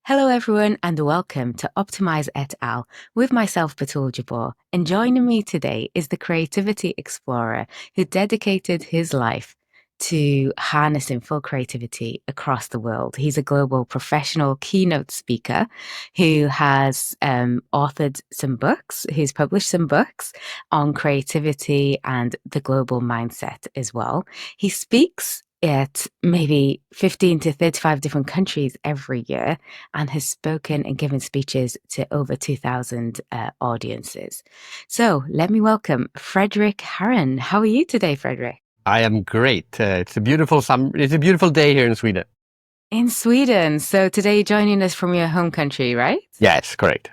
Hello, everyone, and welcome to Optimise et al. With myself, Bettool Jabur. And joining me today is the creativity explorer who dedicated his life to harnessing full creativity across the world. He's a global professional keynote speaker who has authored some books, who's published some books on creativity and the global mindset as well. He speaks at maybe 15 to 35 different countries every year and has spoken and given speeches to over 2,000 audiences. So let me welcome Fredrik Haren. How are you today, Fredrik? I am great. It's a beautiful day here in Sweden. In Sweden. So today you're joining us from your home country, right? Yes, correct.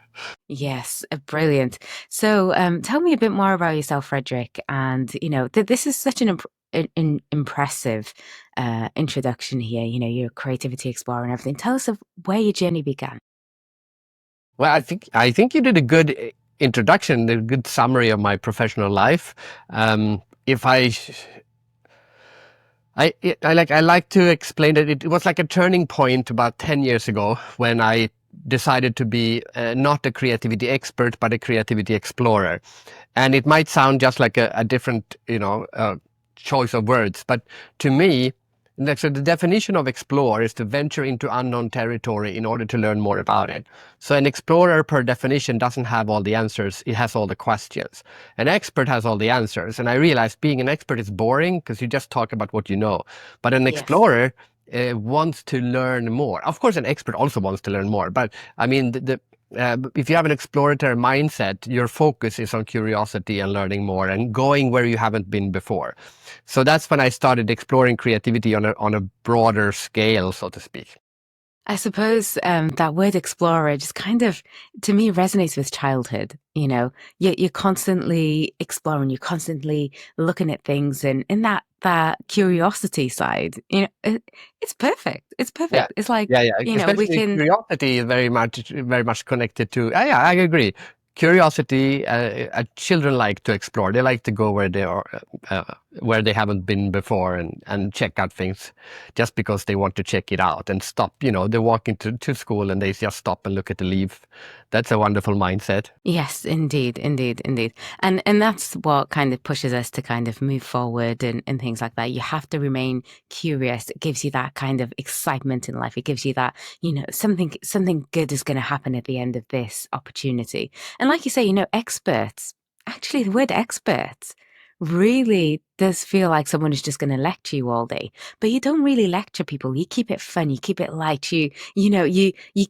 Yes, brilliant. So tell me a bit more about yourself, Fredrik. And, this is such an impressive introduction here. You're a creativity explorer and everything. Tell us of where your journey began. Well, I think you did a good introduction, a good summary of my professional life. If I like to explain that it was like a turning point about 10 years ago when I decided to be not a creativity expert but a creativity explorer. And it might sound just like a different choice of words, but to me, so the definition of explore is to venture into unknown territory in order to learn more about it. So an explorer per definition doesn't have all the answers, it has all the questions. An expert has all the answers, and I realized being an expert is boring because you just talk about what you know. But an Yes. explorer wants to learn more. Of course, an expert also wants to learn more, but I mean, if you have an exploratory mindset, your focus is on curiosity and learning more and going where you haven't been before. So that's when I started exploring creativity on a broader scale, so to speak. I suppose that word explorer just kind of, to me, resonates with childhood. You're constantly exploring, you're constantly looking at things, and in that curiosity side, it's perfect. It's Yeah, perfect. It's like, yeah. we Especially can. curiosity is very much connected to. Yeah, I agree. Curiosity, children like to explore. They like to go where they haven't been before, and check out things, just because they want to check it out and stop. They walk into to school and they just stop and look at the leaf. That's a wonderful mindset. Yes, indeed, indeed, indeed. And that's what kind of pushes us to kind of move forward and things like that. You have to remain curious. It gives you that kind of excitement in life. It gives you that, something good is going to happen at the end of this opportunity. And like you say, experts, actually the word experts really does feel like someone is just going to lecture you all day. But you don't really lecture people. You keep it fun, you keep it light, you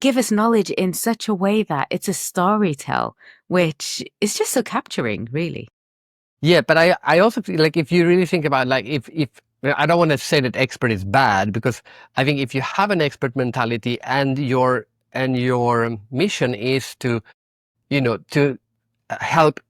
give us knowledge in such a way that it's a story tell, which is just so capturing, really. Yeah, but I also feel like if you really think about, like, if I don't want to say that expert is bad, because I think if you have an expert mentality and your mission is to help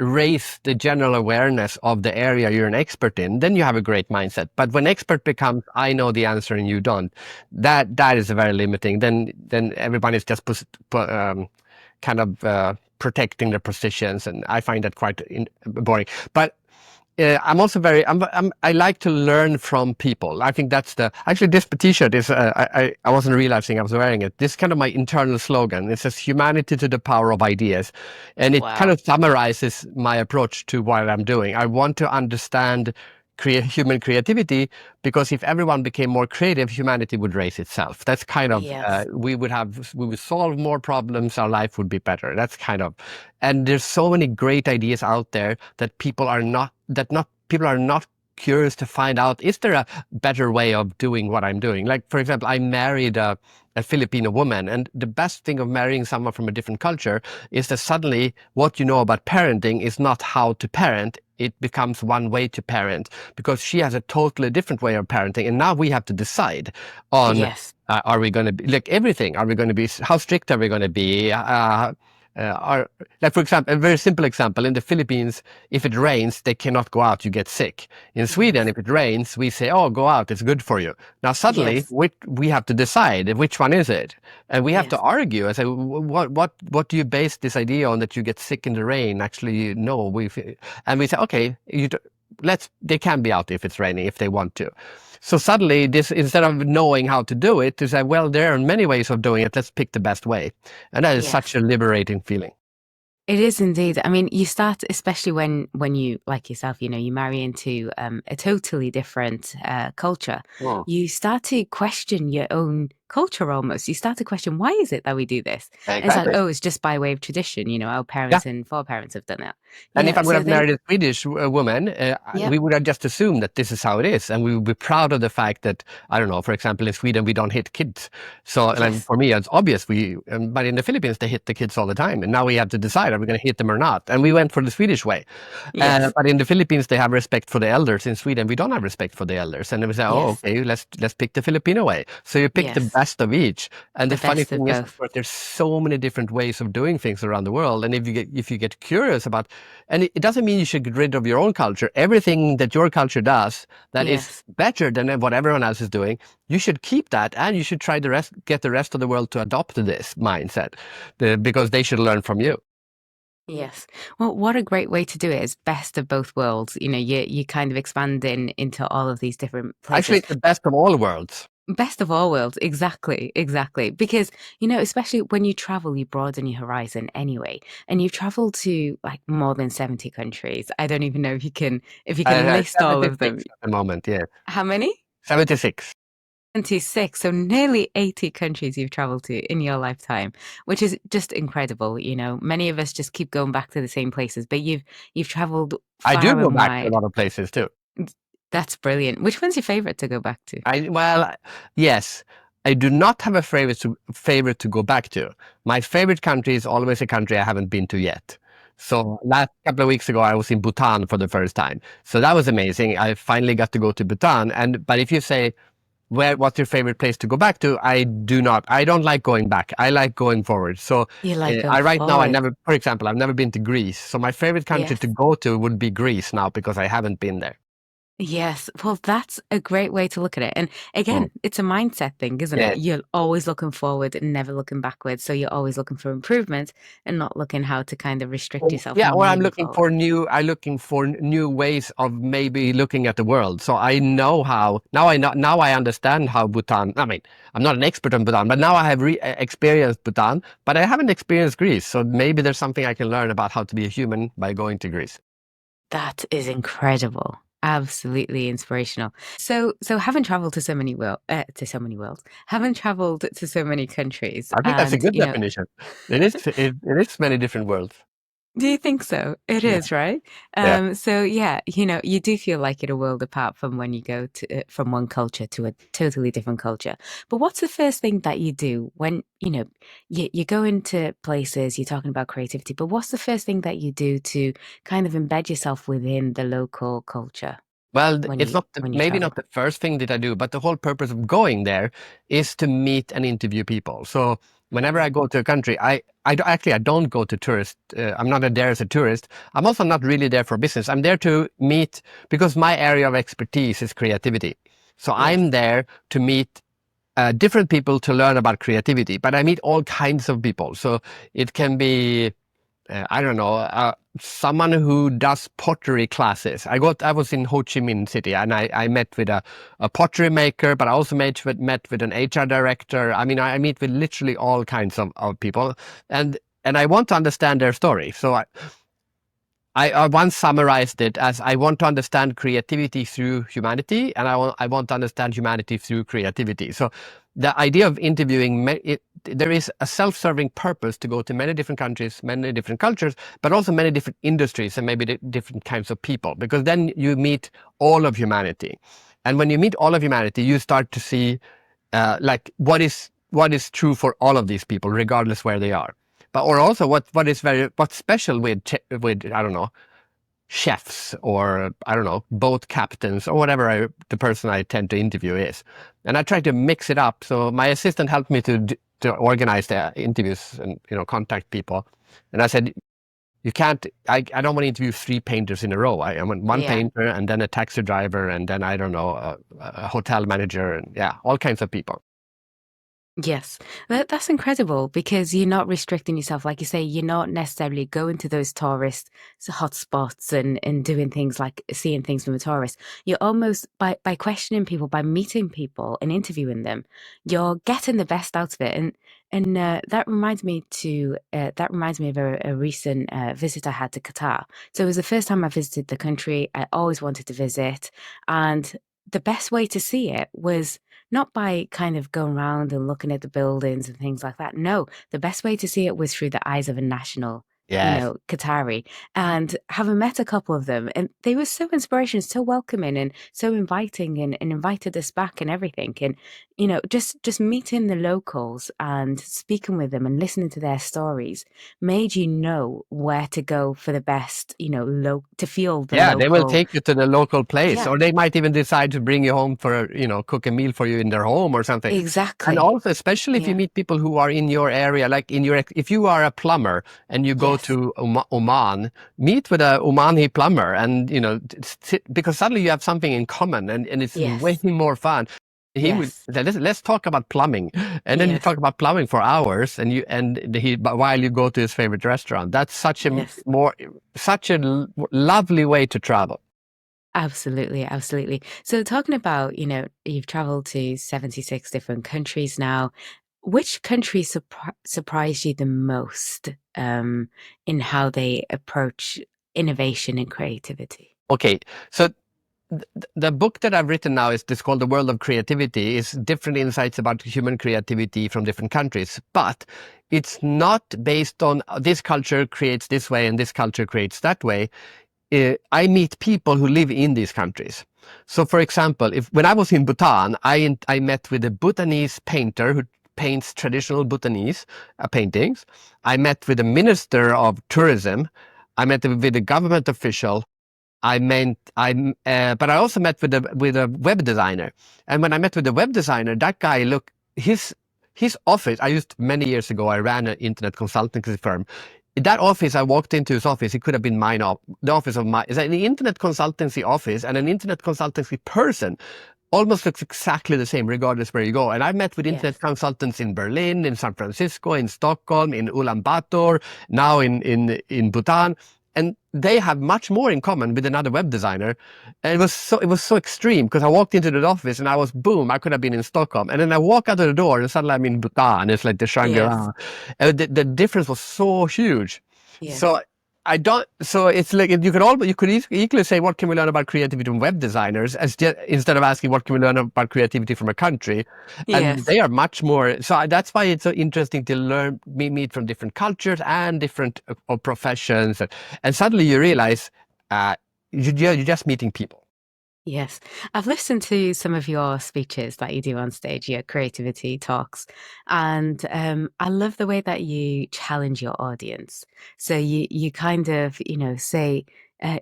raise the general awareness of the area you're an expert in, then you have a great mindset. But when expert becomes I know the answer and you don't, that is very limiting. Then everybody's just kind of protecting their positions, and I find that quite boring. But I'm also I like to learn from people. I think that's actually this t-shirt is, I wasn't realizing I was wearing it. This is kind of my internal slogan. It says humanity to the power of ideas. And it kind Wow. of summarizes my approach to what I'm doing. I want to understand human creativity, because if everyone became more creative, humanity would raise itself. That's kind of, Yes. we would solve more problems, our life would be better. That's kind of, and there's so many great ideas out there that people are not curious to find out, is there a better way of doing what I'm doing? Like, for example, I married a Filipino woman, and the best thing of marrying someone from a different culture is that suddenly what you know about parenting is not how to parent. It becomes one way to parent, because she has a totally different way of parenting, and now we have to decide on, Yes. are we going to be like everything? Are we going to be, how strict are we going to be? Like, for example, a very simple example, in the Philippines, if it rains, they cannot go out, you get sick. In Sweden, Yes. if it rains, we say, oh, go out, it's good for you. Now, suddenly, Yes. we have to decide which one is it. And we have to Yes. argue and say, what do you base this idea on, that you get sick in the rain? Actually, no. And we say, okay, they can be out if it's raining if they want to. So suddenly, this instead of knowing how to do it, to say, well, there are many ways of doing it. Let's pick the best way, and that is Yes. such a liberating feeling. It is indeed. I mean, you start, especially when you, like yourself, you marry into a totally different culture. Oh, You start to question your own culture almost. You start to question, why is it that we do this? And it's like, exactly. oh, it's just by way of tradition. Our Yeah. parents and foreparents have done it. And if I would So have they, married a Swedish woman, yep, we would have just assumed that this is how it is. And we would be proud of the fact that, I don't know, for example, in Sweden, we don't hit kids. So yes, for me, it's obvious. But in the Philippines, they hit the kids all the time. And now we have to decide, are we going to hit them or not? And we went for the Swedish way. yes, But in the Philippines, they have respect for the elders. In Sweden, we don't have respect for the elders. And we say, oh, yes, okay, let's pick the Filipino way. So you pick the yes, best of each. And the the funny best of thing is, of both. course, there's so many different ways of doing things around the world. And if you get curious about, and it doesn't mean you should get rid of your own culture. Everything that your culture does that is Yes. better than what everyone else is doing, you should keep that, and you should try get the rest of the world to adopt this mindset, because they should learn from you. Yes. Well, what a great way to do it is best of both worlds. You kind of expand into all of these different Actually, places. it's the best of all worlds. Best of all worlds, exactly, exactly. Because, especially when you travel, you broaden your horizon anyway. And you've traveled to like more than 70 countries. I don't even know if you can list all of 76 them. at the moment, yeah. How many? 76. 26. So nearly 80 countries you've traveled to in your lifetime, which is just incredible. Many of us just keep going back to the same places, but you've traveled I do far go and back to a wide. lot of places too. That's brilliant. Which one's your favorite to go back to? Well, yes, I do not have a favorite to go back to. My favorite country is always a country I haven't been to yet. So last couple of weeks ago, I was in Bhutan for the first time. So that was amazing. I finally got to go to Bhutan. But if you say, what's your favorite place to go back to? I don't like going back. I like going forward. So You like going I right now, forward. for example, I've never been to Greece. So my favorite country to Yes. go to would be Greece now because I haven't been there. Yes. Well, that's a great way to look at it. And Mm. again, it's a mindset thing, isn't it? Yeah. You're always looking forward and never looking backwards. So you're always looking for improvement and not looking how to kind of restrict yourself Yeah, from or moving forward. I'm looking for new ways of maybe looking at the world. So I know how now I understand how Bhutan. I mean, I'm not an expert on Bhutan, but now I have experienced Bhutan, but I haven't experienced Greece. So maybe there's something I can learn about how to be a human by going to Greece. That is incredible. Absolutely inspirational. So having traveled to so many worlds, having traveled to so many countries, I think that's a and good definition. It is many different worlds. do you think so? It Yeah, is, right? yeah. So yeah, you do feel like you're a world apart from when you go to from one culture to a totally different culture. But what's the first thing that you do when, you go into places, you're talking about creativity, but what's the first thing that you do to kind of embed yourself within the local culture Well, when it's you not when you maybe not travel? the first thing that I do, but the whole purpose of going there is to meet and interview people. So whenever I go to a country, I don't go to tourist. I'm not there as a tourist. I'm also not really there for business. I'm there to meet because my area of expertise is creativity. So Yes. I'm there to meet different people to learn about creativity. But I meet all kinds of people. So it can be I don't know, someone who does pottery classes. I was in Ho Chi Minh City and I met with a pottery maker, but I also met with an HR director. I mean, I meet with literally all kinds of people and I want to understand their story. So I once summarized it as I want to understand creativity through humanity, and I want to understand humanity through creativity. So the idea of interviewing, there is a self-serving purpose to go to many different countries, many different cultures, but also many different industries and maybe different kinds of people, because then you meet all of humanity. And when you meet all of humanity, you start to see like what is true for all of these people, regardless where they are. But or also what's special with I don't know chefs or I don't know boat captains or whatever the person I tend to interview is, and I try to mix it up. So my assistant helped me to organize the interviews and contact people, and I said you can't. I don't want to interview three painters in a row. I want one Yeah. painter and then a taxi driver and then I don't know a hotel manager and yeah all kinds of people. Yes, that's incredible because you're not restricting yourself. Like you say, you're not necessarily going to those tourist hotspots and doing things like seeing things from a tourist. You're almost by questioning people, by meeting people and interviewing them, you're getting the best out of it. And that reminds me of a recent visit I had to Qatar. So it was the first time I visited the country. I always wanted to visit, and the best way to see it was not by kind of going around and looking at the buildings and things like that. No, the best way to see it was through the eyes of a national, Yes. Qatari. And having met a couple of them, and they were so inspirational, so welcoming and so inviting and invited us back and everything. And, just meeting the locals and speaking with them and listening to their stories made you know where to go for the best, to feel the Yeah, they will local. take you to the local place, Yeah, or they might even decide to bring you home for, cook a meal for you in their home or something. And exactly. also, especially if you Yeah. meet people who are in your area, like if you are a plumber and you go Yes. to Oman, meet with a Omani plumber, and because suddenly you have something in common, and it's way Yes. more fun. He would Yes. say, let's talk about plumbing, and then you Yes. talk about plumbing for hours, but while you go to his favorite restaurant. That's Yes. such a lovely way to travel. Absolutely. Absolutely. So talking about, you've traveled to 76 different countries now. Which country surprised you the most in how they approach innovation and creativity? Okay, so the book that I've written now is called The World of Creativity. Is different insights about human creativity from different countries, but it's not based on this culture creates this way and this culture creates that way. I meet people who live in these countries. So, for example, when I was in Bhutan, I met with a Bhutanese painter who paints traditional Bhutanese paintings. I met with a minister of tourism. I met with a government official. But I also met with a web designer. And when I met with the web designer, that guy, look, his office. I used many years ago. I ran an internet consultancy firm. That office, I walked into his office. It could have been the office of my. It's an internet consultancy office, and an internet consultancy person almost looks exactly the same, regardless where you go. And I've met with internet Yes. consultants in Berlin, in San Francisco, in Stockholm, in Ulaanbaatar, now in Bhutan, and they have much more in common with another web designer. And it was so extreme because I walked into the office and I was boom, I could have been in Stockholm, and then I walk out of the door and suddenly I'm in Bhutan. It's like the Yes. Shangri-La. The difference was so huge. Yes. So I don't. So it's like you could equally say, what can we learn about creativity from web designers, instead of asking what can we learn about creativity from a country, and Yes. they are much more. So that's why it's so interesting to meet from different cultures and different professions, and suddenly you realize you're just meeting people. Yes, I've listened to some of your speeches that you do on stage, your creativity talks, and I love the way that you challenge your audience. So you kind of, say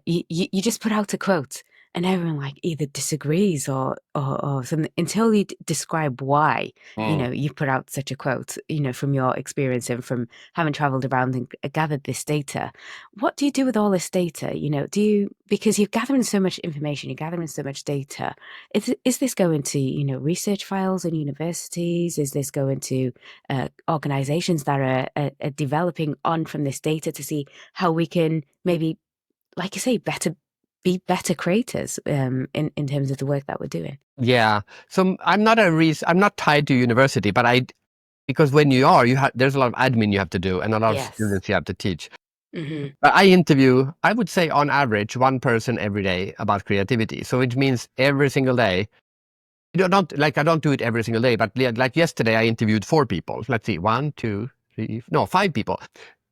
you just put out a quote, and everyone like either disagrees or something until you describe why, Mm. you put out such a quote, from your experience and from having traveled around and gathered this data. What do you do with all this data? Because you're gathering so much information, you're gathering so much data. Is this going to, research files in universities? Is this going to organizations that are developing on from this data to see how we can maybe, like you say, be better creators in terms of the work that we're doing? Yeah. So I'm not tied to university, but because when there's a lot of admin you have to do and a lot of Yes. students you have to teach. Hmm. But I interview, I would say on average, one person every day about creativity. So it means every single day. I don't do it every single day, but like yesterday, I interviewed 4 people. Let's see, one, two, three, no, 5 people.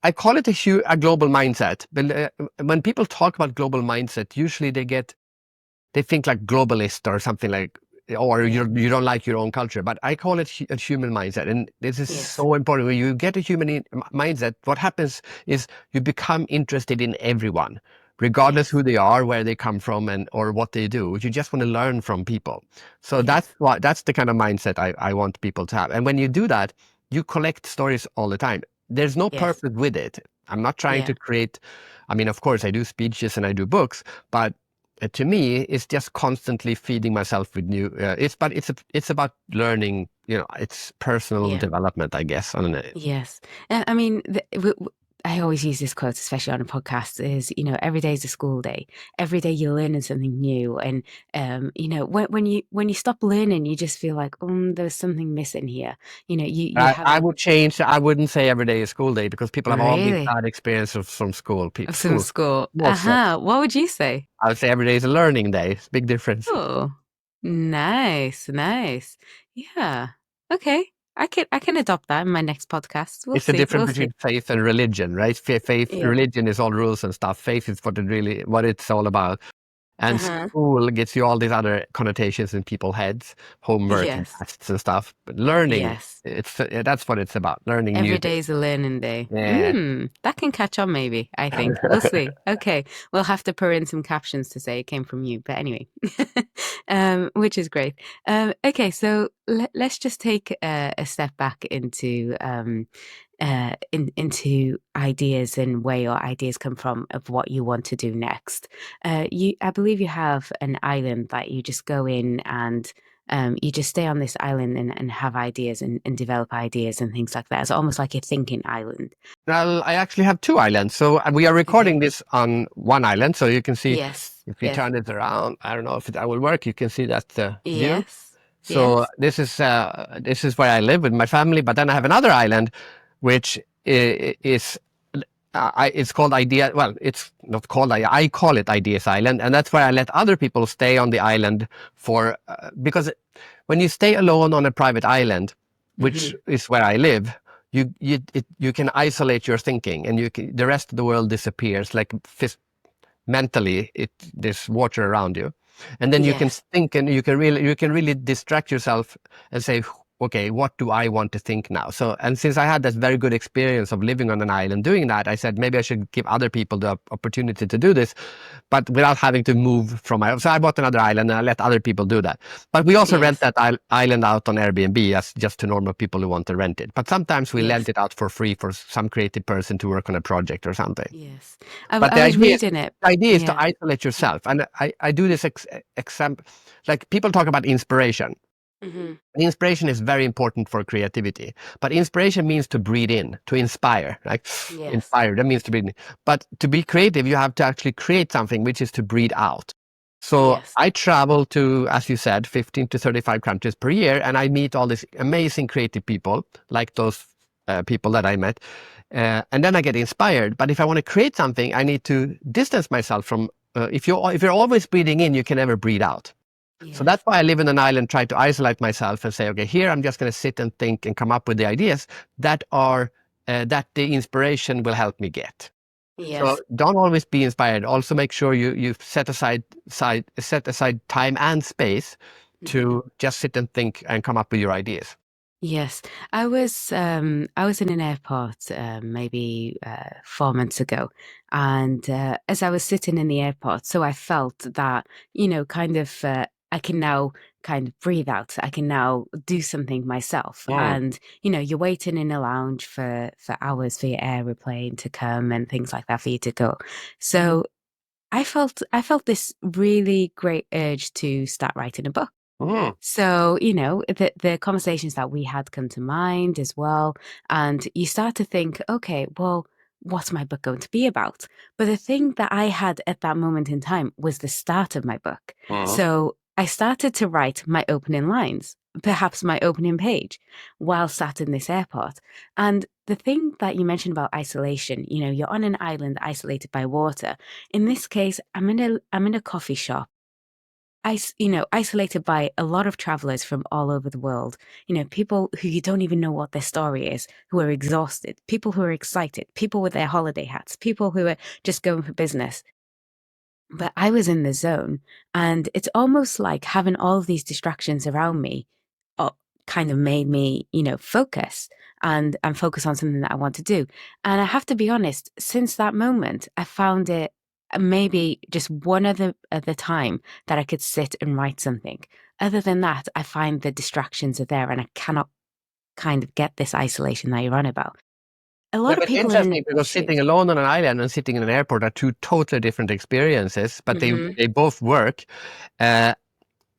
I call it a global mindset. But when people talk about global mindset, usually they think like globalist or something like, or Yeah. you don't like your own culture. But I call it a human mindset, and this is Yes. so important. When you get a mindset, what happens is you become interested in everyone, regardless Yes. who they are, where they come from, and or what they do. You just want to learn from people. So Yes. that's the kind of mindset I want people to have. And when you do that, you collect stories all the time. There's no Yes. purpose with it. I'm not trying Yeah. to create. I mean, of course, I do speeches and I do books, but to me, it's just constantly feeding myself with new. It's about learning. it's personal Yeah. development, I guess. I don't know. Yes. I mean, I always use this quote, especially on a podcast, is, every day is a school day. Every day you're learning something new. And, when you stop learning, you just feel like, there's something missing here. You have I would change. I wouldn't say every day is school day because people have all these really bad experiences from school. of some School, school. small stuff. What would you say? I would say every day is a learning day. It's a big difference. Oh, nice, nice. Yeah. Okay. I can adopt that in my next podcast. We'll It's the see. difference We'll see. between faith and religion, right? Faith, Yeah. religion is all rules and stuff. Faith is what it's all about. And Uh-huh. school gets you all these other connotations in people's heads, homework and Yes. tests and stuff. But learning, Yes. that's what it's about. Learning new Every things. day is a learning day. Yeah. That can catch on maybe, I think. We'll see. Okay. We'll have to put in some captions to say it came from you. But anyway, which is great. Okay, so let's just take a step back into ideas and where your ideas come from of what you want to do next. I believe you have an island that you just go in and you just stay on this island and have ideas and develop ideas and things like that. It's almost like a thinking island. Well, I actually have two islands. So we are Okay. recording this on one island. So you can see Yes. if you Yes. turn it around, I don't know if that will work. You can see that view. Yes. So Yes. this is where I live with my family. But then I have another island, which is it's called Idea. Well, it's not called. I call it Ideas Island, and that's where I let other people stay on the island for because when you stay alone on a private island, which Hmm. is where I live, you can isolate your thinking, and the rest of the world disappears. Like mentally, there's water around you, and then you can Yes. think, and you can really distract yourself and say, okay, what do I want to think now? So, and since I had that very good experience of living on an island doing that, I said maybe I should give other people the opportunity to do this, but without having to move from my. So I bought another island and I let other people do that. But we also rent Yes. that island out on Airbnb as just to normal people who want to rent it. But sometimes we lend Yes. it out for free for some creative person to work on a project or something. Yes. But I was reading it. the idea is to Yeah. isolate yourself. And I do this example, like people talk about inspiration. Hmm. Inspiration is very important for creativity, but inspiration means to breathe in, to inspire, like Yes. inspire, that means to breathe in. But to be creative, you have to actually create something, which is to breathe out. So Yes. I travel to, as you said, 15 to 35 countries per year, and I meet all these amazing creative people, like those people that I met. And then I get inspired. But if I want to create something, I need to distance myself from, if you're always breathing in, you can never breathe out. So that's Yes. why I live in an island, try to isolate myself and say, okay, here I'm just going to sit and think and come up with the ideas that are that the inspiration will help me get. So Yes. don't always be inspired. Also make sure you set aside time and space Mhm. to just sit and think and come up with your ideas. Yes, I was in an airport maybe 4 months ago, and as I was sitting in the airport, so I felt that kind of I can now kind of breathe out. I can now do something myself, Mm. and you're waiting in a lounge for hours for your aeroplane to come and things like that for you to go. So I felt this really great urge to start writing a book. Mm. So, the conversations that we had come to mind as well. And you start to think, okay, well, what's my book going to be about? But the thing that I had at that moment in time was the start of my book. Mm. So I started to write my opening lines, perhaps my opening page, while sat in this airport. And the thing that you mentioned about isolation, you're on an island isolated by water. In this case, I'm in a coffee shop isolated by a lot of travelers from all over the world. People who you don't even know what their story is, who are exhausted, people who are excited, people with their holiday hats, people who are just going for business. But I was in the zone, and it's almost like having all of these distractions around me uh, kind of made me, focus and focus on something that I want to do. And I have to be honest, since that moment, I found it maybe just one other time that I could sit and write something. Other than that, I find the distractions are there, and I cannot kind of get this isolation that you're on about. A Yeah, lot of but people are in interesting because sitting shoes. alone on an island and sitting in an airport are two totally different experiences, but they Hmm. they both work. Uh,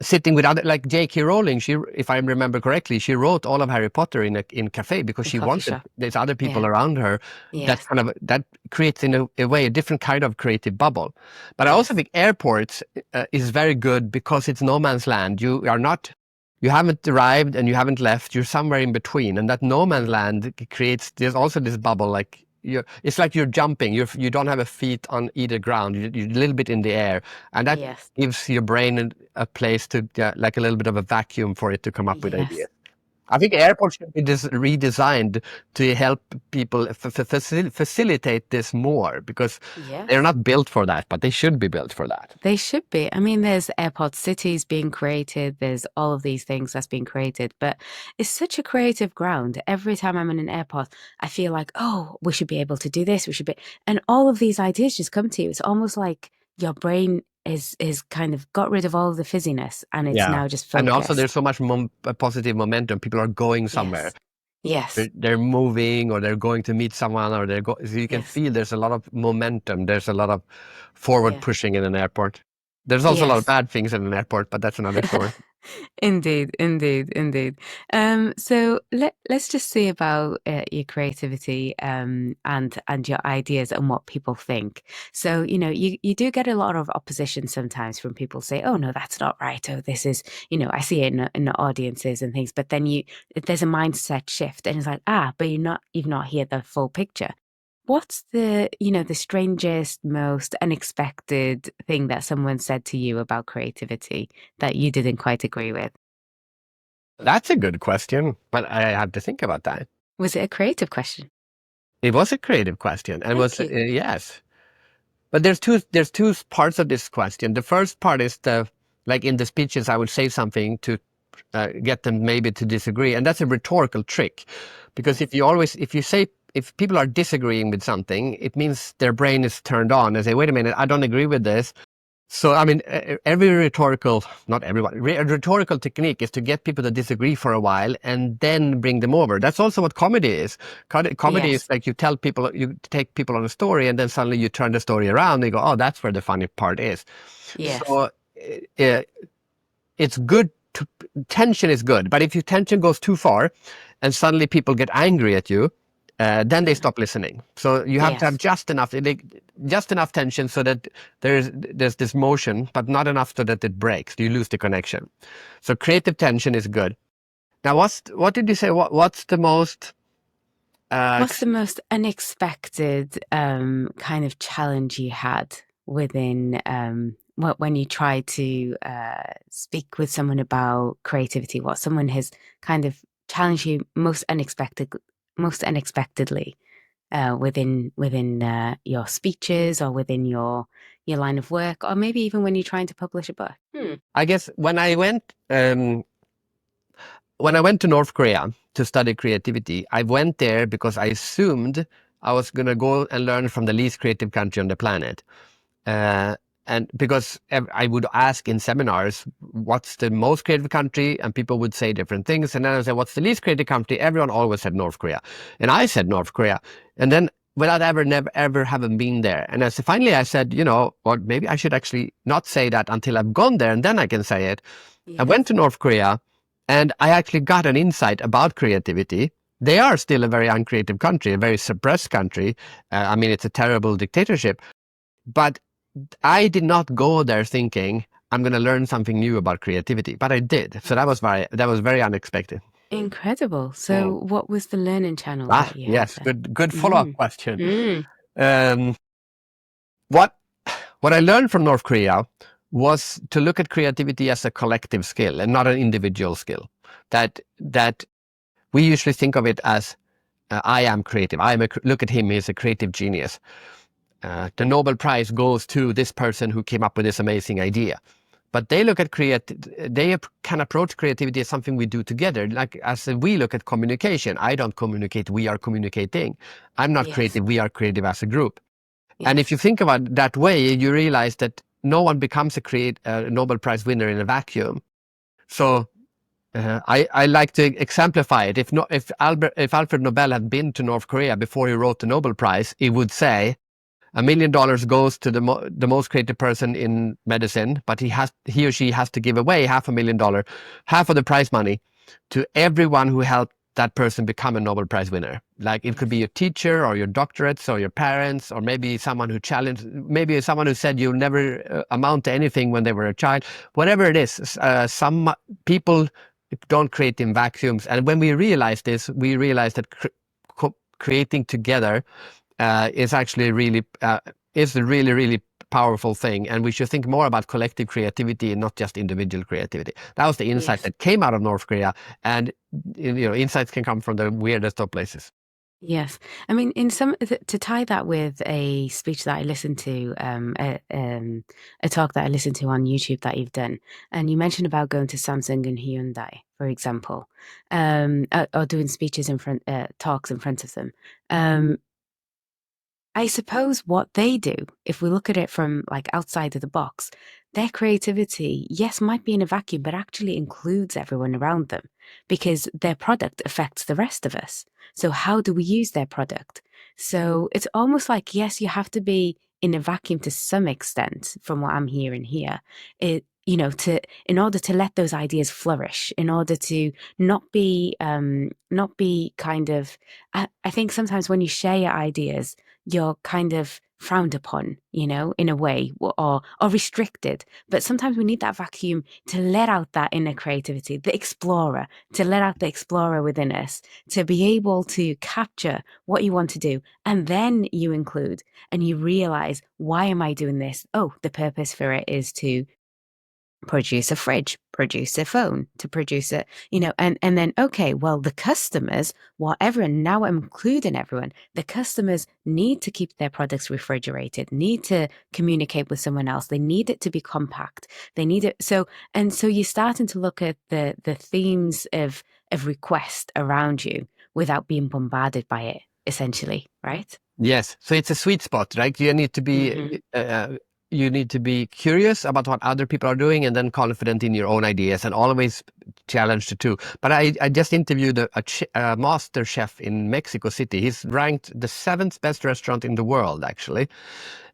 sitting with other, like J.K. Rowling. She, if I remember correctly, she wrote all of Harry Potter in cafe because A she coffee wanted shop. there's other people Yeah. around her. Yes. That creates in a way a different kind of creative bubble. But I also Yes. think airports is very good because it's no man's land. You haven't arrived and you haven't left. You're somewhere in between, and that no man's land creates. There's also this bubble, like it's like you're jumping. You don't have a feet on either ground. You're a little bit in the air, and that Yes. gives your brain a place to, like a little bit of a vacuum for it to come up with Yes. ideas. I think airports should be redesigned to help people facilitate this more, because they're Yes. not built for that, but they should be built for that. They should be. I mean, there's airport cities being created, there's all of these things that's being created, but it's such a creative ground. Every time I'm in an airport, I feel like, oh, we should be able to do this, we should be, and all of these ideas just come to you. It's almost like your brain is kind of got rid of all of the fizziness and it's Yeah. now just And also there's focused. so much positive momentum. People are going somewhere. Yes. Yes. They're moving, or they're going to meet someone, or so you can Yes. feel there's a lot of momentum. There's a lot of forward Yeah. pushing in an airport. There's also a lot of Yes. bad things in an airport, but that's another story. Indeed, indeed, indeed. So let's just see about your creativity and your ideas and what people think. So, you do get a lot of opposition sometimes from people say, "Oh no, that's not right." Oh, this is, I see it in the audiences and things. But then there's a mindset shift, and it's like, but you've not heard the full picture. What's the strangest, most unexpected thing that someone said to you about creativity that you didn't quite agree with? That's a good question, but I have to think about that. Was it a creative question? It was a creative question, and Thank was you. yes. But there's two parts of this question. The first part is like in the speeches, I would say something to get them maybe to disagree, and that's a rhetorical trick, because Yes. if people are disagreeing with something, it means their brain is turned on and say, wait a minute, I don't agree with this. So, I mean, every rhetorical, not everyone, a rhetorical technique is to get people to disagree for a while and then bring them over. That's also what comedy is. Comedy is Yes. like you take people on a story, and then suddenly you turn the story around and you go, oh, that's where the funny part is. Yes. So it's good tension is good, but if your tension goes too far and suddenly people get angry at you, then they Yeah. stop listening. So you have to have Yes. just enough tension so that there's this motion, but not enough so that it breaks. You lose the connection. So creative tension is good. Now, what did you say? What's the most? What's the most unexpected kind of challenge you had within when you try to speak with someone about creativity? What someone has kind of challenged you most unexpectedly within your speeches or within your line of work, or maybe even when you're trying to publish a book? I guess when I went to North Korea to study creativity, I went there because I assumed I was going to go and learn from the least creative country on the planet. Uh, and because I would ask in seminars, what's the most creative country? And people would say different things. And then I said, what's the least creative country? Everyone always said North Korea. And I said North Korea. And then without never having been there. And finally I said, or maybe I should actually not say that until I've gone there, and then I can say it. I went Yes. to North Korea, and I actually got an insight about creativity. They are still a very uncreative country, a very suppressed country. I mean, it's a terrible dictatorship. But I did not go there thinking I'm going to learn something new about creativity, but I did. So Yes. that was very unexpected. Incredible. Mm. So, what was the learning channel that you had Yes, there? good follow-up Mm. question. Mm. Um, what what I learned from North Korea was to look at creativity as a collective skill and not an individual skill. That we usually think of it as I am creative. Look at him; he's a creative genius. The Nobel Prize goes to this person who came up with this amazing idea. But they look at they can approach creativity as something we do together. Like as we look at communication, I don't communicate, we are communicating. I'm not Yes. creative, we are creative as a group. And if Yes. you think about it that way, you realize that no one becomes a Nobel Prize winner in a vacuum. So I like to exemplify it. If Alfred Nobel had been to North Korea before he wrote the Nobel Prize, he would say, $1 million goes to the most creative person in medicine, but he or she has to give away $500,000, half of the prize money, to everyone who helped that person become a Nobel Prize winner. Like it could be your teacher or your doctorates or your parents, or maybe someone who challenged, maybe someone who said you'll never amount to anything when they were a child. Whatever it is, some people don't create in vacuums. And when we realize this, we realize that creating together is actually really is a really, really powerful thing, and we should think more about collective creativity and not just individual creativity. That was the insight Yes. that came out of North Korea, and insights can come from the weirdest of places. Yes. I mean, to tie that with a speech that I listened to, a talk that I listened to on YouTube that you've done, and you mentioned about going to Samsung and Hyundai, for example, or doing speeches in front, talks in front of them. I suppose what they do, if we look at it from like outside of the box, their creativity, yes, might be in a vacuum, but actually includes everyone around them because their product affects the rest of us. So how do we use their product? So it's almost like, yes, you have to be in a vacuum to some extent from what I'm hearing here. To in order to let those ideas flourish, in order to not be kind of I think sometimes when you share your ideas, you're kind of frowned upon, in a way, or restricted. But sometimes we need that vacuum to let out that inner creativity, the explorer, to let out the explorer within us, to be able to capture what you want to do. And then you include and you realize, why am I doing this? Oh, the purpose for it is to produce a fridge, produce a phone, to produce it, and then, okay, well, the customers, whatever, and now I'm including everyone, the customers need to keep their products refrigerated, need to communicate with someone else. They need it to be compact. They need it. So you're starting to look at the themes of request around you without being bombarded by it, essentially, right? Yes, so it's a sweet spot, right? Hmm. You need to be curious about what other people are doing, and then confident in your own ideas, and always challenge the two. But I just interviewed a master chef in Mexico City. He's ranked the seventh best restaurant in the world, actually,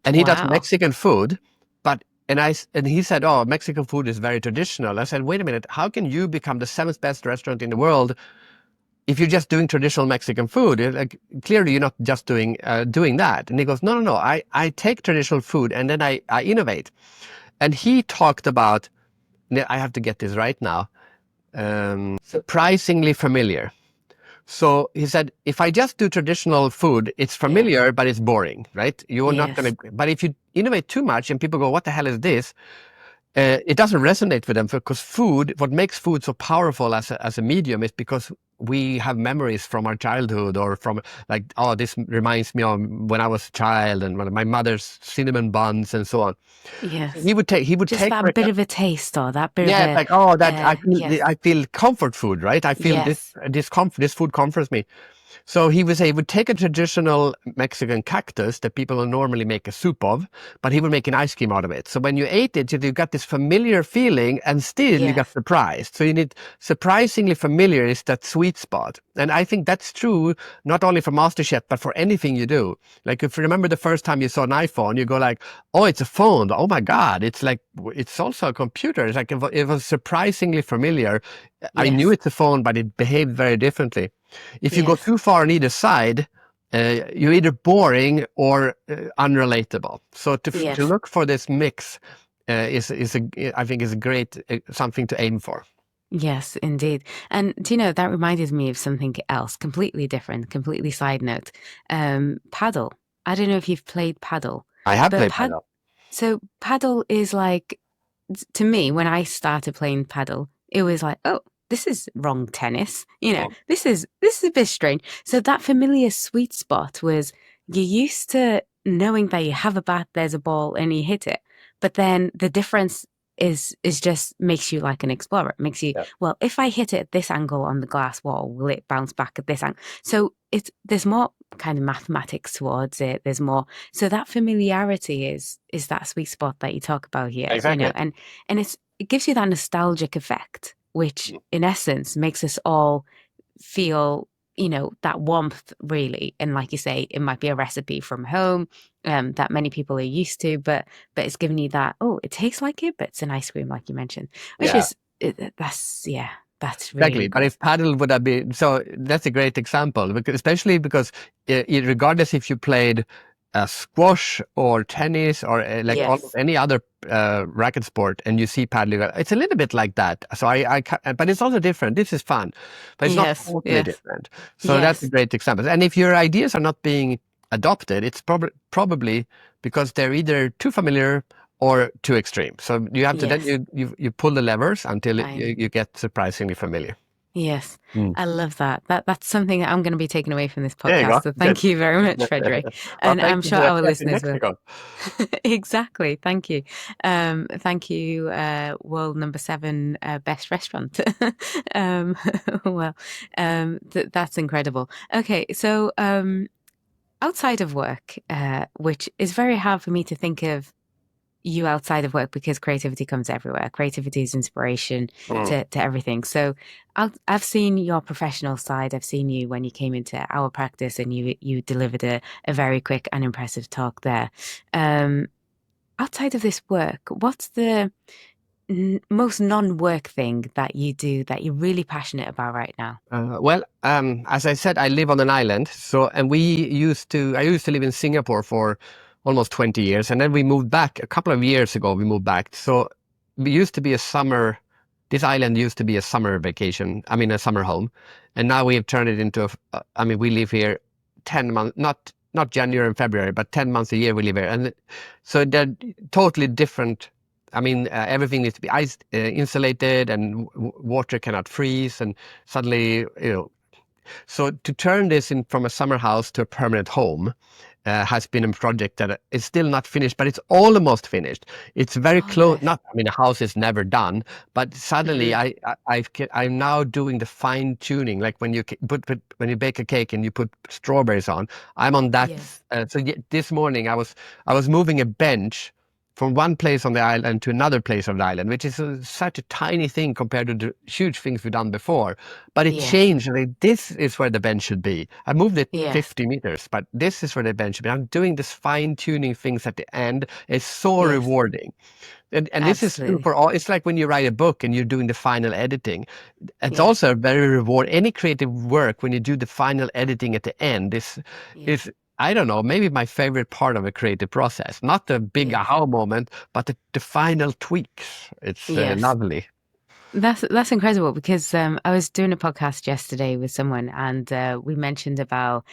and he does Wow. Mexican food. But and he said, "Oh, Mexican food is very traditional." I said, "Wait a minute, how can you become the seventh best restaurant in the world if you're just doing traditional Mexican food?" Like, clearly you're not just doing that. And he goes, no. I take traditional food and then I innovate. And he talked about, I have to get this right now, surprisingly familiar. So he said, if I just do traditional food, it's Yeah. familiar, but it's boring, right? You're not Yes. going to, but if you innovate too much and people go, what the hell is this? It doesn't resonate with them, because what makes food so powerful as a medium is because we have memories from our childhood, or from, like, oh, this reminds me of when I was a child and my mother's cinnamon buns and so on. So Yes. he would take Just for that bit example, of a taste or that bit of yeah, it's a like, oh, that yes. I feel comfort food, right? I feel Yes. this food comforts me. So he would take a traditional Mexican cactus that people normally make a soup of, but he would make an ice cream out of it. So when you ate it, you got this familiar feeling, and still you got Yes. surprised. So you need surprisingly familiar is that sweet spot. And I think that's true not only for MasterChef, but for anything you do. Like, if you remember the first time you saw an iPhone, you go like, oh, it's a phone. Oh my God, it's like, it's also a computer. It's like, it was surprisingly familiar. I knew Yes. it's a phone, but it behaved very differently. If you go Yes. too far on either side, you're either boring or unrelatable. So to Yes. look for this mix I think is a great something to aim for. Yes, indeed. And do you know, that reminded me of something else, completely different, completely side note. Paddle. I don't know if you've played paddle, I have but played paddle. so paddle is like, to me, when I started playing paddle, it was like, oh, this is wrong tennis. Yeah, This is a bit strange. So that familiar sweet spot was, you're used to knowing that you have a bat, there's a ball, and you hit it. But then the difference is just makes you like an explorer. It makes you, yeah, well, if I hit it at this angle on the glass wall, will it bounce back at this angle? So there's more kind of mathematics towards it. There's more. So that familiarity is that sweet spot that you talk about here, exactly. and it gives you that nostalgic effect, which in essence makes us all feel that warmth really. And like you say, it might be a recipe from home that many people are used to, but it's giving you that, oh, it tastes like it, but it's an ice cream, like you mentioned, which Yeah. is that's really Exactly, but good. if paddle would have been so, that's a great example, because, especially because regardless if you played squash or tennis or like almost Yes. any other racket sport, and you see paddling, it's a little bit like that. So but it's also different. This is fun, but it's not Yes. totally Yes. different. So that's a Yes. great example. And if your ideas are not being adopted, it's probably because they're either too familiar or too extreme. So you have to then Yes. you pull the levers until I you get surprisingly familiar. Yes, Mm. I love that. That's something that I'm going to be taking away from this There you podcast. go. So Good. thank you very much, Frederick. Well, And thank I'm you sure for that our trip in listeners will. Mexico. Exactly. Thank you. Thank you, world number 7 best restaurant. um, well, that's incredible. Okay, so outside of work, which is very hard for me to think of you outside of work because creativity comes everywhere. Creativity is inspiration Mm. to everything. So I've seen your professional side. I've seen you when you came into our practice and you delivered a very quick and impressive talk there. Um, Outside of this work, what's the most non-work thing that you do that you're really passionate about right now? Well, as I said, I live on an island. So, and I used to live in Singapore for almost 20 years. And then we moved back a couple of years ago. We moved back. So we used to be this island used to be a summer vacation. I mean, a summer home. And now we have turned it into, I mean, we live here 10 months, not January and February, but 10 months a year we live here. And so they're totally different. I mean, everything needs to be insulated, and water cannot freeze. And suddenly, so to turn this in from a summer house to a permanent home has been a project that is still not finished, but it's almost finished. It's very Oh, close. nice. Not, I mean, a house is never done, but suddenly Hmm. I'm now doing the fine tuning, like when you when you bake a cake and you put strawberries on. I'm on that. Yes. This morning I was moving a bench from one place on the island to another place on the island, which is such a tiny thing compared to the huge things we've done before. But it Yes. changed. Like, this is where the bench should be. I moved it Yes. 50 meters, but this is where the bench should be. I'm doing this fine tuning things at the end. It's so Yes. rewarding. And this is true Absolutely. for all. It's like when you write a book and you're doing the final editing. It's Yes. also very reward. Any creative work, when you do the final editing at the end, Yes. is I don't know, maybe my favorite part of a creative process. Not the big Yes. aha moment, but the final tweaks. It's Yes. lovely. That's incredible because I was doing a podcast yesterday with someone and we mentioned about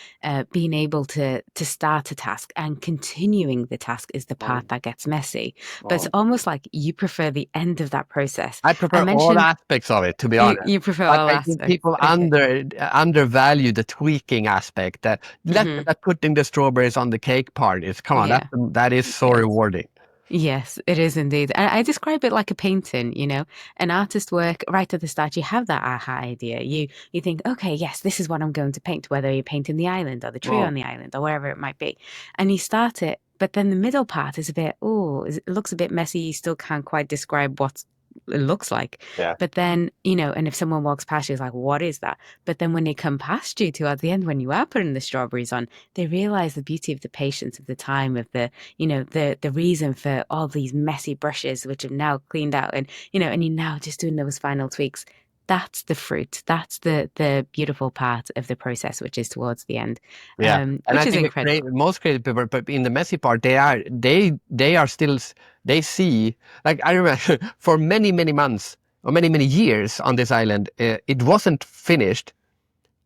being able to start a task and continuing the task is the part Mm. that gets messy. But it's Mm. almost like you prefer the end of that process. I I prefer all mentioned aspects of it, to be you honest. you prefer But all I think aspects. people Okay. undervalue the tweaking aspect. Hmm. That putting the strawberries on the cake part is, come on, Yeah. that is so Yes. rewarding. Yes, it is indeed. I describe it like a painting, an artist work right at the start. You have that aha idea. You think, okay, yes, this is what I'm going to paint, whether you're painting the island or the tree on Mm. the island or wherever it might be. And you start it, but then the middle part is a bit, it looks a bit messy. You still can't quite describe what it looks like. Yeah. But then, and if someone walks past you, it's like, what is that? But then when they come past you towards the end, when you are putting the strawberries on, they realize the beauty of the patience, of the time, of the reason for all these messy brushes which have now cleaned out, and you're now just doing those final tweaks. That's the fruit. That's the beautiful part of the process, which is towards the end, Yeah, and which I is think incredible. most creative people, but in the messy part, they are still they see, like, I remember for many months or many years on this island, it wasn't finished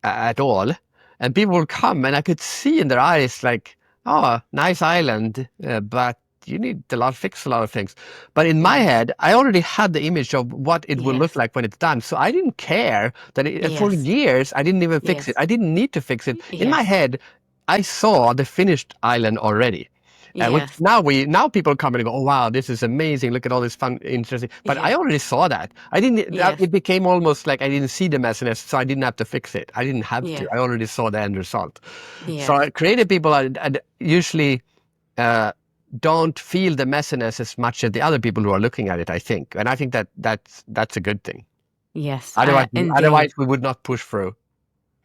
at all, and people would come, and I could see in their eyes like, oh, nice island, but you need fix a lot of things. But in my Yes, head, I already had the image of what it will look yes, like when it's done, so I didn't care that for yes, years I didn't even fix it. yes, I didn't need to fix it. In my yes, head, I saw the finished island already. Which yes, now people come and go, oh wow, this is amazing, look at all this fun, interesting, but I yeah, already saw that. I didn't yes, It became almost like I didn't see the messiness, so I didn't have to fix it. I didn't have to. yes, I already saw the end result. So yes, creative people are usually uh, don't feel the messiness as much as the other people who are looking at it, I think. And I think that's a good thing. yes. Otherwise Indeed. we would not push through.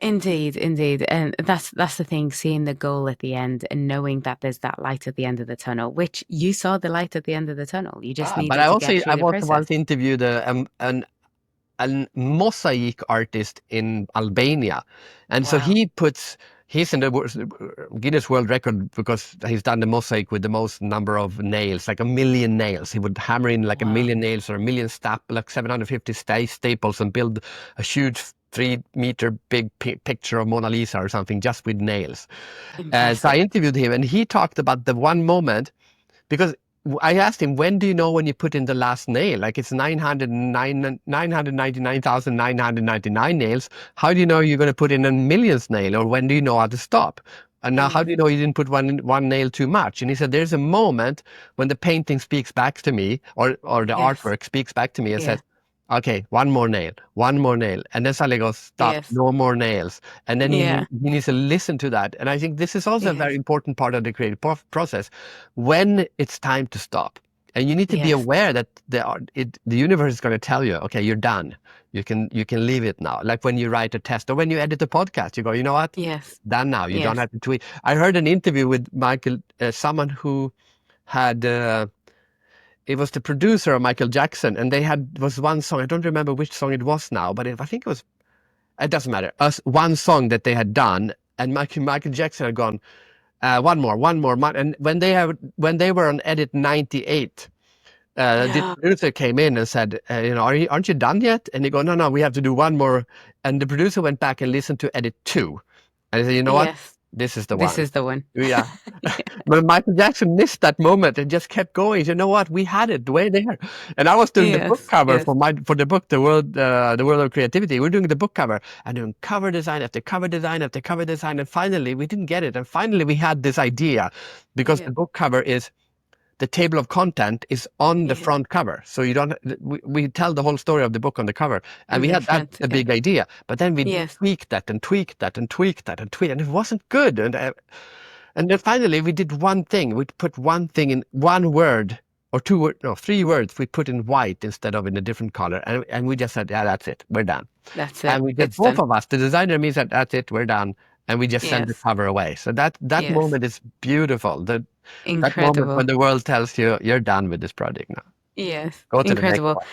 Indeed, indeed. And that's the thing, seeing the goal at the end and knowing that there's that light at the end of the tunnel, which you saw the light at the end of the tunnel. You just But needed to get through I've the also process. once interviewed a mosaic artist in Albania, and so Wow. he's in the Guinness World Record because he's done the mosaic with the most number of nails, like 1 million nails. He would hammer in like a Wow. million nails or a million like 750 staples and build a huge 3 meter big picture of Mona Lisa or something just with nails. So I Impressive. interviewed him, and he talked about the one moment because I asked him, when do you know when you put in the last nail? Like it's 999,999 nails. How do you know you're going to put in a millionth nail, or when do you know how to stop? And now, how Mm. do you know you didn't put one nail too much? And he said, there's a moment when the painting speaks back to me, or the Yes. artwork speaks back to me and Yeah. says, okay, one more nail, one more nail. And then suddenly goes, stop, Yes. no more nails. And then Yeah. he needs to listen to that. And I think this is also a very Yes. important part of the creative process, when it's time to stop. And you need to be Yes. aware that the universe is going to tell you, okay, you're done. You can leave it now. Like when you write a test or when you edit a podcast, you go, you know what? Yes. Done now. You don't Yes. have to tweet. I heard an interview with Michael, someone who had it was the producer of Michael Jackson, and they had was one song. I don't remember which song it was now, but I think it was. It doesn't matter. One song that they had done, and Michael Jackson had gone, one more, and when they were on edit 98, the Yeah. producer came in and said, aren't you done yet? And he go, no, we have to do one more. And the producer went back and listened to edit 2, and he said, you know what? Yes. This is the This one. is the one. Yeah. But Michael Jackson missed that moment and just kept going. You know what? We had it way there. And I was doing the book Yes. cover Yes. for the book, the World of Creativity. We're doing the book cover and doing cover design after cover design after cover design. And finally, we didn't get it. And finally, we had this idea, because Yeah. the book cover is the table of content is on the Yeah. front cover. So you don't, we tell the whole story of the book on the cover. And In we the had that front. a Yeah. big idea. But then we Yes. tweaked that and tweaked that and tweaked that and tweaked, and it wasn't good. And then finally we did one thing. We put one thing in one word or two word, no, 3 words we put in white instead of in a different color. And we just said, yeah, that's it. We're done. That's And it. we just, It's both done. of us, the designer and me, said, that's it. We're done. And we just sent the Yes. cover away. So that Yes. moment is beautiful. That moment when Incredible. the world tells you you're done with this project now. Yes. Go to the next Incredible. one.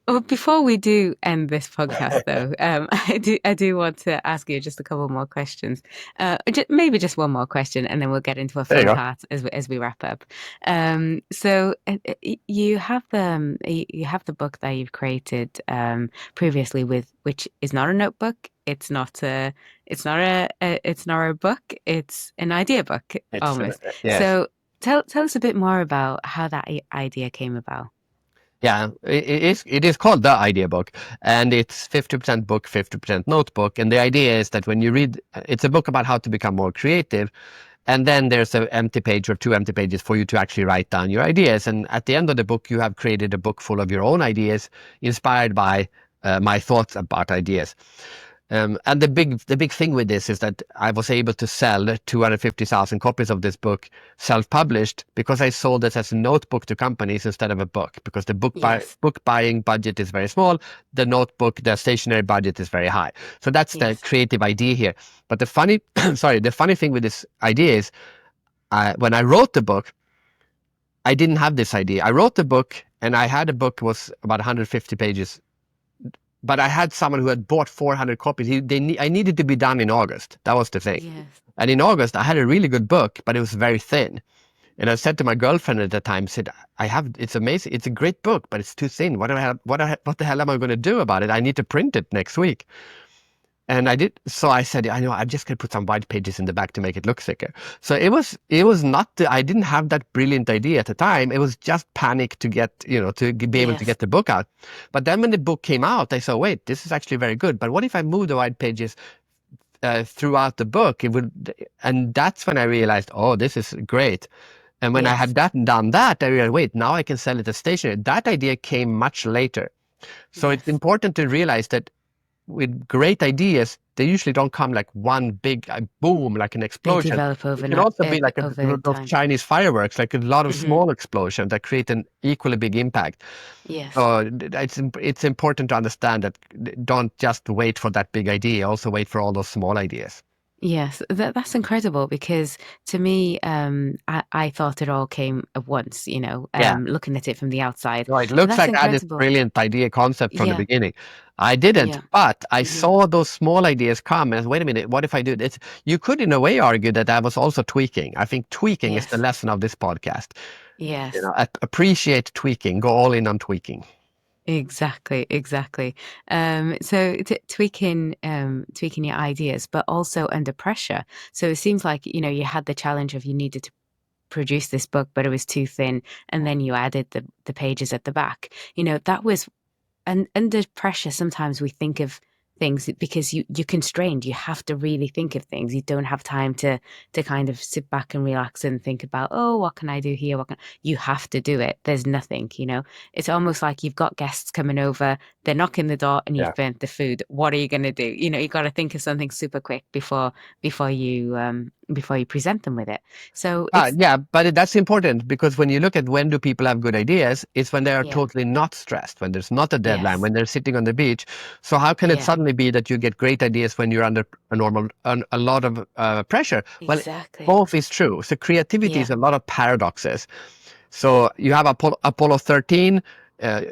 Well, before we do end this podcast, though, I do want to ask you just a couple more questions. Maybe just one more question, and then we'll get into a There you fun go. part as we wrap up. You have the book that you've created previously, with which is not a notebook. It's not a book. It's an idea book It's almost. yes. So tell us a bit more about how that idea came about. Yeah, it is called the idea book, and it's 50% book, 50% notebook. And the idea is that when you read, it's a book about how to become more creative. And then there's an empty page or 2 empty pages for you to actually write down your ideas. And at the end of the book, you have created a book full of your own ideas, inspired by my thoughts about ideas. And the big thing with this is that I was able to sell 250,000 copies of this book self-published, because I sold it as a notebook to companies instead of a book, because the Yes. book buying budget is very small, the notebook, the stationery budget is very high. So that's the Yes. creative idea here. But the funny the funny thing with this idea is, when I wrote the book, I didn't have this idea. I wrote the book, and I had a book was about 150 pages, but I had someone who had bought 400 copies. I needed to be done in August. That was the thing. Yes. And in August, I had a really good book, but it was very thin. And I said to my girlfriend at the time, it's amazing. It's a great book, but it's too thin. What the hell am I going to do about it? I need to print it next week. And I did. So I said, I know, I'm just going to put some white pages in the back to make it look thicker. So it was not, I didn't have that brilliant idea at the time. It was just panic to get, to be able to Yes. get the book out. But then when the book came out, I saw, wait, this is actually very good. But what if I move the white pages throughout the book? And that's when I realized, oh, this is great. And when I Yes. had done that, I realized, wait, now I can sell it as stationery. That idea came much later. So it's Yes. important to realize that with great ideas, they usually don't come like one big boom, like an They explosion. develop It can overnight, also be like a over group of time. Chinese fireworks, like a lot of Hmm. small explosions that create an equally big impact. Yes. So it's important to understand that don't just wait for that big idea, also wait for all those small ideas. Yes, that's incredible because to me, I thought it all came at once, Yeah. looking at it from the outside. No, it But looks that's like I had this incredible. brilliant idea concept from the Yeah, beginning. I didn't, yeah. but I Hmm. saw those small ideas come and wait a minute, what if I do this? You could in a way argue that I was also tweaking. I think tweaking is the Yes, lesson of this podcast. yes. Appreciate tweaking, go all in on tweaking. Exactly, exactly. So tweaking your ideas, but also under pressure. So it seems like, you had the challenge of you needed to produce this book, but it was too thin, and then you added the pages at the back. That was. And under pressure, sometimes we think of things because you're constrained. You have to really think of things. You don't have time to kind of sit back and relax and think about, oh, what can I do here? You have to do it. There's nothing. It's almost like you've got guests coming over, they're knocking the door and Yeah. you've burnt the food. What are you gonna do? You got to think of something super quick before you present them with it. So it's Yeah, but that's important because when you look at when do people have good ideas, it's when they are yeah, totally not stressed, when there's not a deadline, yes, when they're sitting on the beach. So how can it yeah, suddenly be that you get great ideas when you're under a lot of pressure? Well, exactly. both is true. So creativity Yeah, is a lot of paradoxes. So you have Apollo 13. Uh,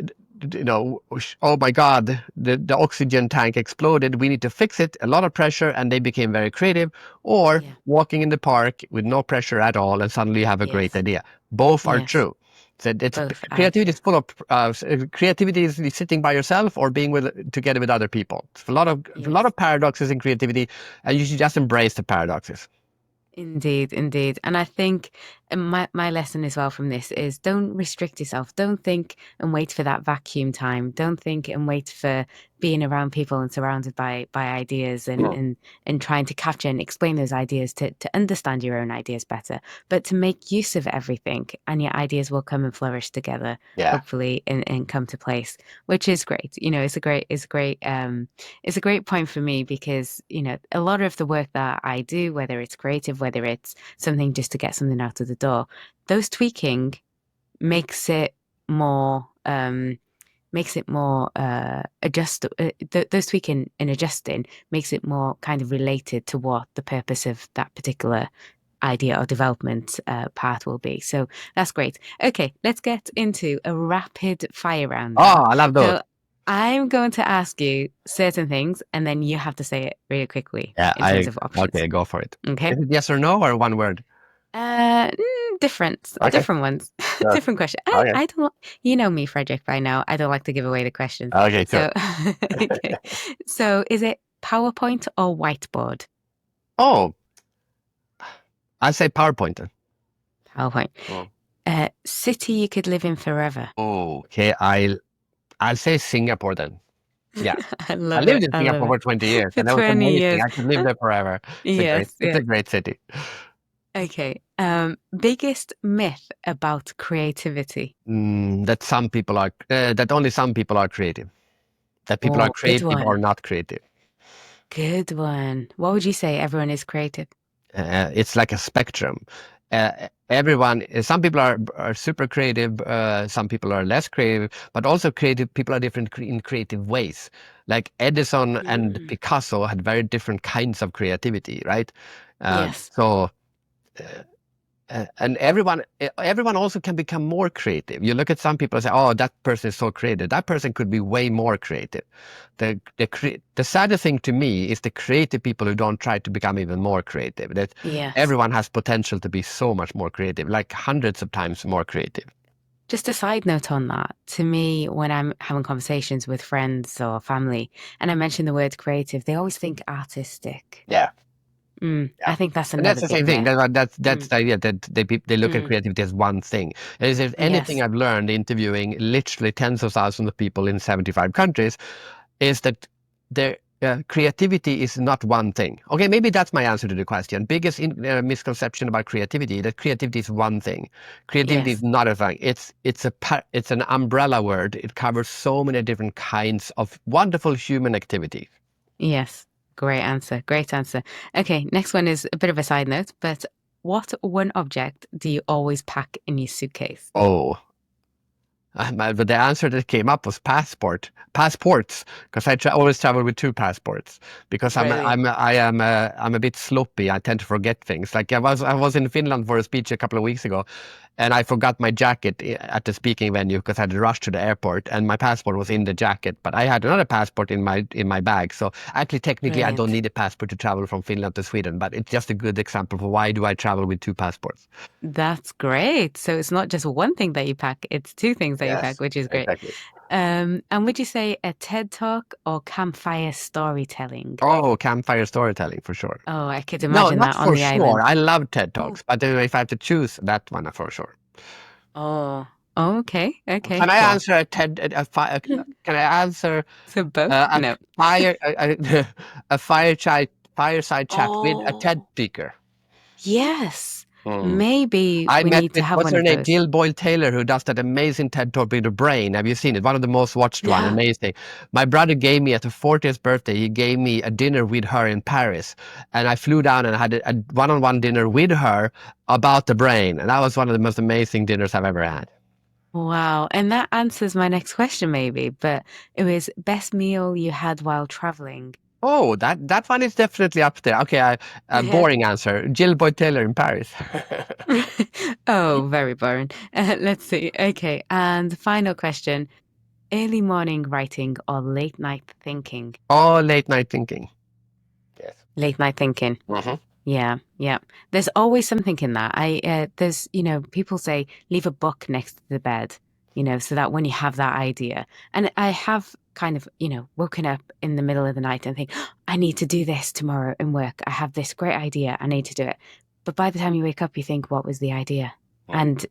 oh my God, the oxygen tank exploded. We need to fix it. A lot of pressure, and they became very creative. Or yeah, walking in the park with no pressure at all, and suddenly you have a great yes, idea. Both are yes. true. So Both are creativity true. is full of creativity is sitting by yourself or being together with other people. It's a lot Yes. of paradoxes in creativity, and you should just embrace the paradoxes. Indeed, indeed. And I think my lesson as well from this is don't restrict yourself. Don't think and wait for that vacuum time. Don't think and wait for being around people and surrounded by ideas and Mm. and trying to capture and explain those ideas to understand your own ideas better, but to make use of everything and your ideas will come and flourish together, Yeah. hopefully, and come to place, which is great. It's a great point for me because, a lot of the work that I do, whether it's creative, whether it's something just to get something out of the door, those tweaking makes it more adjust those tweaking and adjusting makes it more kind of related to what the purpose of that particular idea or development path will be. So that's great. Okay, let's get into a rapid fire round now. Oh, I love those. So I'm going to ask you certain things and then you have to say it really quickly Yeah, in terms of options. okay, go for it. Okay? Is it yes or no or one word? Okay. Different ones, Sure. different question. Okay. I don't, you know me, Frederick, by now. I don't like to give away the questions. Okay, sure. So, okay. So is it PowerPoint or whiteboard? Oh, I say PowerPoint then. PowerPoint. Oh. City you could live in forever. Okay, I'll say Singapore then. Yeah. I I love lived it. in I love Singapore it. for 20 years For and that was 20 amazing. years. I could live there forever. Yes, It's a yes. great city. Okay. Biggest myth about creativity. That only some people are creative. That people are Oh, good creative or one. not creative. Good one. What would you say? Everyone is creative. It's like a spectrum. Some people are super creative, some people are less creative, but also creative people are different in creative ways. Like Edison and Mm. Picasso had very different kinds of creativity, right? Yes. So and everyone also can become more creative. You look at some people and say, "Oh, that person is so creative." That person could be way more creative. The saddest thing to me is the creative people who don't try to become even more creative. That Yes. everyone has potential to be so much more creative, like hundreds of times more creative. Just a side note on that. To me, when I'm having conversations with friends or family and I mention the word creative, they always think artistic. Yeah. I think that's And that's another the big same thing. myth. That's Mm, the idea that they look at mm, creativity as one thing. And if there's anything yes. I've learned interviewing literally tens of thousands of people in 75 countries, is that there creativity is not one thing. Okay, maybe that's my answer to the question. Biggest misconception about creativity, that creativity is one thing. Creativity is Yes. not a thing. It's an umbrella word. It covers so many different kinds of wonderful human activity. Yes. Great answer. Great answer. Okay, next one is a bit of a side note, but what one object do you always pack in your suitcase? Oh, but the answer that came up was passports, because always travel with two passports. Because Brilliant. I'm a bit sloppy. I tend to forget things. Like I was in Finland for a speech a couple of weeks ago, and I forgot my jacket at the speaking venue because I had to rush to the airport, and my passport was in the jacket. But I had another passport in my bag. So actually, technically, I don't Brilliant. need a passport to travel from Finland to Sweden. But it's just a good example for why do I travel with two passports. That's great. So it's not just one thing that you pack, it's two things that you pack, Yes, which is great. exactly. And would you say a TED Talk or campfire storytelling? Oh, campfire storytelling for sure. Oh, I could No, imagine not that on for the sure. island. I love TED Oh, Talks, but if I have to choose that one for sure. oh, okay, okay, Can I cool. answer a TED? Can I answer So both? a No. fire a fireside chat with a TED Oh, speaker? yes. Mm. Maybe I we met need to with, have what's one her of name? those. Jill Boyle Taylor, who does that amazing TED Talk with the brain. Have you seen it? One of the most watched one. No. Amazing. My brother gave me at her 40th birthday, he gave me a dinner with her in Paris. And I flew down and had a one-on-one dinner with her about the brain. And that was one of the most amazing dinners I've ever had. Wow. And that answers my next question, maybe, but it was best meal you had while traveling. Oh, that one is definitely up there. Okay, a boring answer. Jill Boyd Taylor in Paris. Oh, very boring. Let's see. Okay. And final question, early morning writing or late night thinking? Oh, late night thinking. Yes. Late night thinking. Hmm. Yeah, yeah. There's always something in that. There's, people say leave a book next to the bed, so that when you have that idea, and I have kind of, woken up in the middle of the night and think, "Oh, I need to do this tomorrow in work. I have this great idea. I need to do it." But by the time you wake up, you think, what was the idea? And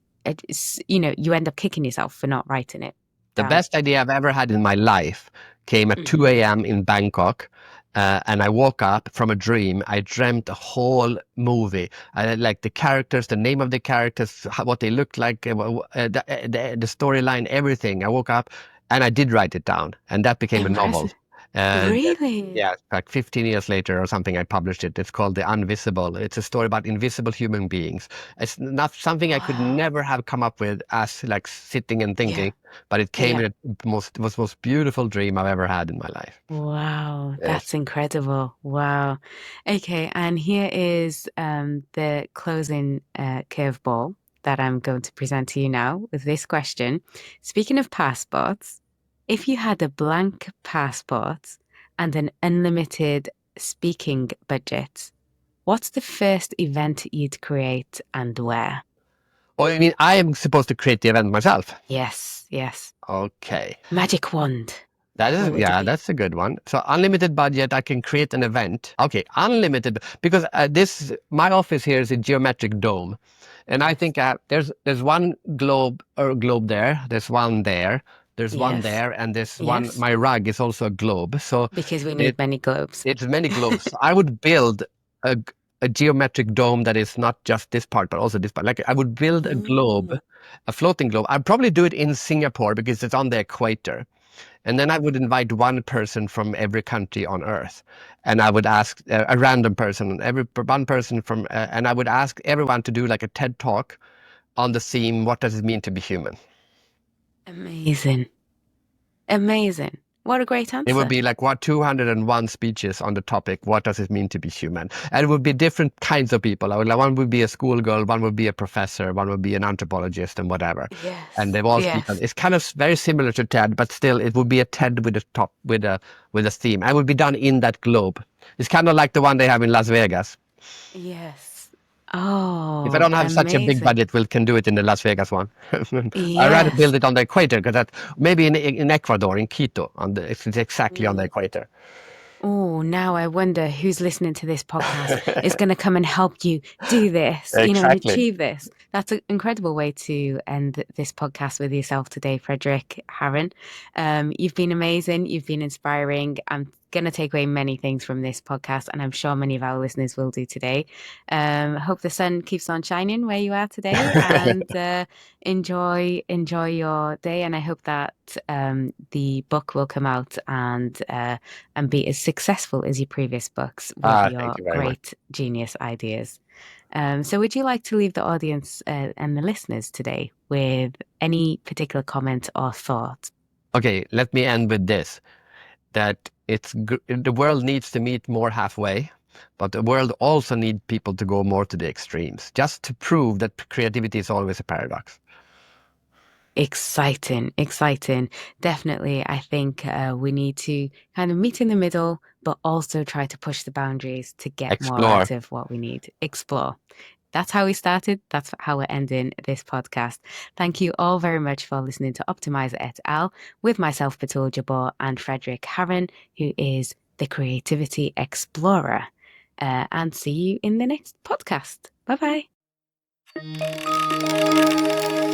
you end up kicking yourself for not writing it The down. best idea I've ever had in my life came at Hmm. 2 a.m. in Bangkok. And I woke up from a dream. I dreamt a whole movie. I had, like, the characters, the name of the characters, what they looked like, the storyline, everything. I woke up and I did write it down, and that became a novel. Impressive. And Really? yeah, like 15 years later or something, I published it. It's called The Unvisible. It's a story about invisible human beings. It's not something I could Wow. never have come up with as like sitting and Yeah. thinking, but it came Yeah. in it was the most beautiful dream I've ever had in my life. Wow, Yes. that's incredible. Wow. Okay, and here is the closing curveball that I'm going to present to you now with this question. Speaking of passports, if you had a blank passport and an unlimited speaking budget, what's the first event you'd create and where? Oh, I mean, I am supposed to create the event myself. Yes, yes. Okay. Magic wand. That is, What would it yeah, be? that's a good one. So unlimited budget, I can create an event. Okay, unlimited, because my office here is a geometric dome, and I Yes. think there's one globe there, there's one there, there's one Yes. there, and there's one. Yes. My rug is also a globe, so Because we it need many globes. it's many globes. So I would build a a geometric dome that is not just this part, but also this part. Like I would build a globe, Mm. a floating globe. I'd probably do it in Singapore because it's on the equator. And then I would invite one person from every country on Earth, and I would ask a random person, one person from, and I would ask everyone to do like a TED talk on the theme, "What does it mean to be human?" Amazing. Amazing. What a great It would answer. be like 201 speeches on the topic, "What does it mean to be human?" And it would be different kinds of people. One would be a schoolgirl, one would be a professor, one would be an anthropologist, and whatever. And Yes. they've all speak. Yes. It's kind of very similar to TED, but still, it would be a TED with a top with a theme. And it would be done in that globe. It's kind of like the one they have in Las Vegas. Yes. If I Oh, don't have such a big amazing. budget, we can do it in the Las Vegas one. I'd rather Yes. build it on the equator because that maybe in Ecuador, in Quito, it's exactly on the Mm. equator. Oh, now I wonder who's listening to this podcast is going to come and help you do this, and Exactly. achieve this. That's an incredible way to end this podcast with yourself today, Fredrik Haren. You've been amazing. You've been inspiring. I'm going to take away many things from this podcast, and I'm sure many of our listeners will do today. Hope the sun keeps on shining where you are today, and enjoy your day. And I hope that the book will come out and be as successful as your previous books with Thank your you very much. great genius ideas. So would you like to leave the audience and the listeners today with any particular comment or thought? Okay, let me end with this, that the world needs to meet more halfway, but the world also needs people to go more to the extremes, just to prove that creativity is always a paradox. Exciting, exciting. Definitely, I think we need to kind of meet in the middle, but also try to push the boundaries to get more Explore. out of what we need. Explore. That's how we started. That's how we're ending this podcast. Thank you all very much for listening to Optimise et al. With myself, Bettool Jabur, and Fredrik Haren, who is the Creativity Explorer. And see you in the next podcast. Bye bye.